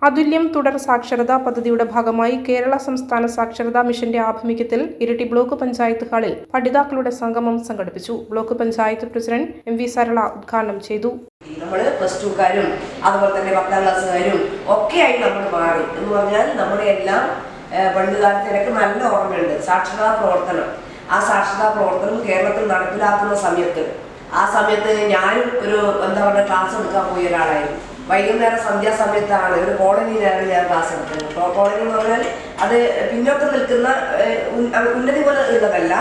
അതുല്യം തുടർ സാക്ഷരതാ പദ്ധതിയുടെ ഭാഗമായി കേരള സംസ്ഥാന സാക്ഷരതാ മിഷന്റെ ആഭിമുഖ്യത്തിൽ ഇരിട്ടി ബ്ലോക്ക് പഞ്ചായത്ത് ഹാളിൽ പഠിതാക്കളുടെ സംഗമം സംഘടിപ്പിച്ചു. Block panchayat president MV Sarala ഉദ്ഘാടനം ചെയ്തു. നമ്മൾ പ്ലസ് ടുക്കാരും അതുപോലെ തന്നെ 10ാം ക്ലാസ്സുകാരും ഒക്കെയായി നമ്മൾ മാറി എന്ന് പറഞ്ഞാൽ നമ്മുടെ എല്ലാം പണ്ടുകാലത്ത് എനിക്ക് നല്ല ഓർമ്മയുണ്ട്. സാക്ഷരതാ പ്രവർത്തനം, ആ സാക്ഷരതാ പ്രവർത്തനം കേരളത്തിൽ നടപ്പിലാക്കുന്ന സമയത്ത് ഞാനും ഒരു ക്ലാസ് എടുക്കാൻ പോയ ഒരാളായിരുന്നു. വൈകുന്നേരം സന്ധ്യാസമയത്താണ് ഒരു കോളനിയിലാണ് ഞാൻ ക്ലാസ് എടുത്തത്. കോളനി എന്ന് പറഞ്ഞാൽ അത് പിന്നോക്കം നിൽക്കുന്ന ഉന്നതി പോലെ ഉള്ളതല്ല,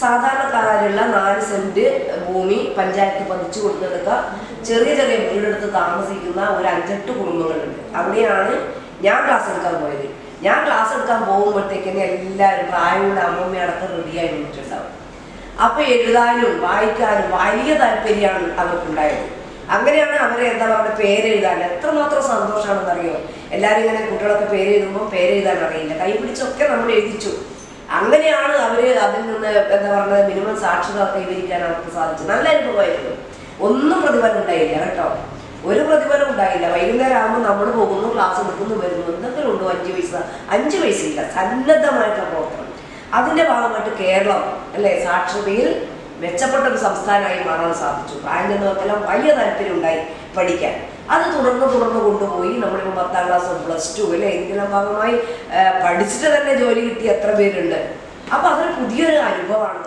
സാധാരണക്കാരുള്ള 4 സെന്റ് ഭൂമി പഞ്ചായത്ത് പതിച്ചു കൊടുത്തെടുക്കുക, ചെറിയ ചെറിയ വീടെടുത്ത് താമസിക്കുന്ന ഒരു 5-8 കുടുംബങ്ങളുണ്ട്. അവിടെയാണ് ഞാൻ ക്ലാസ് എടുക്കാൻ പോയത്. ഞാൻ ക്ലാസ് എടുക്കാൻ പോകുമ്പോഴത്തേക്കിന് എല്ലാവരും പ്രായമുള്ള അമ്മമ്മയടക്കം റെഡിയായി നിന്നിട്ടുണ്ടാവും. അപ്പൊ എഴുതാനും വായിക്കാനും വലിയ താല്പര്യമാണ് അവർക്കുണ്ടായത്. അങ്ങനെയാണ് അവരെ പേരെഴുതാൻ എത്രമാത്രം സന്തോഷമാണെന്നറിയോ. എല്ലാവരും ഇങ്ങനെ കുട്ടികളൊക്കെ പേരെഴുതുമ്പോൾ പേരെഴുതാൻ അറിയില്ല, കൈപിടിച്ചൊക്കെ നമ്മൾ എഴുതിച്ചു. അങ്ങനെയാണ് അവര് അതിൽ നിന്ന് മിനിമം സാക്ഷരത കൈവരിക്കാൻ അവർക്ക് സാധിച്ചു. നല്ല അനുഭവമായിരുന്നു. ഒന്നും പ്രതിഫലം ഉണ്ടായില്ല കേട്ടോ, ഒരു പ്രതിഫലം ഉണ്ടായില്ല. വൈകുന്നേരം ആകുമ്പോൾ നമ്മൾ പോകുന്നു, ക്ലാസ് എടുക്കുന്നു, വരുന്നു, എന്തെങ്കിലും ഉണ്ടോ 5 പൈസയില്ല. സന്നദ്ധമായിട്ടുള്ള പ്രവർത്തനം. അതിന്റെ ഭാഗമായിട്ട് കേരളം സാക്ഷരതയിൽ മെച്ചപ്പെട്ട ഒരു സംസ്ഥാനമായി മാറാൻ സാധിച്ചു. പ്രായം ചെന്നവർക്കെല്ലാം വലിയ താല്പര്യം ഉണ്ടായി പഠിക്കാൻ. അത് തുടർന്ന് കൊണ്ടുപോയി നമ്മളിപ്പോൾ 10ാം ക്ലാസ് പ്ലസ് 2 ഇതിനെല്ലാം ഭാഗമായി പഠിച്ചിട്ട് തന്നെ ജോലി കിട്ടിയ എത്ര പേരുണ്ട്. അപ്പൊ അതൊരു പുതിയൊരു അനുഭവമാണ്.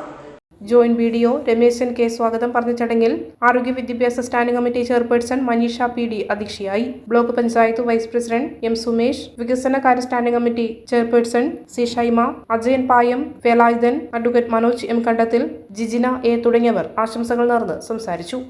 ജോയിന്റ് BDO രമേശൻ K സ്വാഗതം പറഞ്ഞ ചടങ്ങിൽ ആരോഗ്യ വിദ്യാഭ്യാസ standing committee chairperson Manisha PD അധ്യക്ഷയായി. Block panchayat vice president M Sumesh, വികസനകാര്യ standing committee chairperson C Shaima, Ajayan Payam, Velayudhan, advocate Manoj M Kandathil, Jijina A തുടങ്ങിയവർ ആശംസകൾ നേർന്ന് സംസാരിച്ചു.